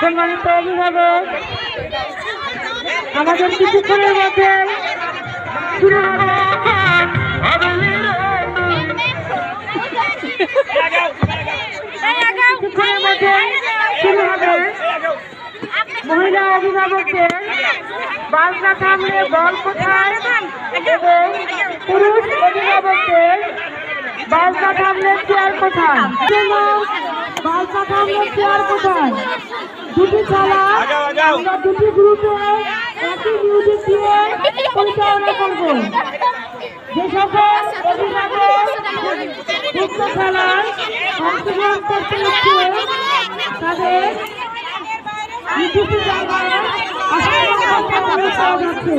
সম্মানিত অভিভাবক, আমাদের কিছুক্ষণের মধ্যে শুরু হবে মহিলা অভিভাবকদের বাজনা থামলে বল কোথায় এবং পুরুষ অভিভাবকদের বাজনা থামলে চেয়ার কোথায়, বাজনা থামলে চেয়ার কোথায়। দুটি খেলা আমরা দুটি গ্রুপে একই মিউজিক দিয়ে পরিচালনা করব। যে সকল অভিভাবক উক্ত খেলায় অংশগ্রহণ করতে ইচ্ছে তাদের নির্দিষ্ট জায়গায় অনুরোধ করা যাচ্ছে।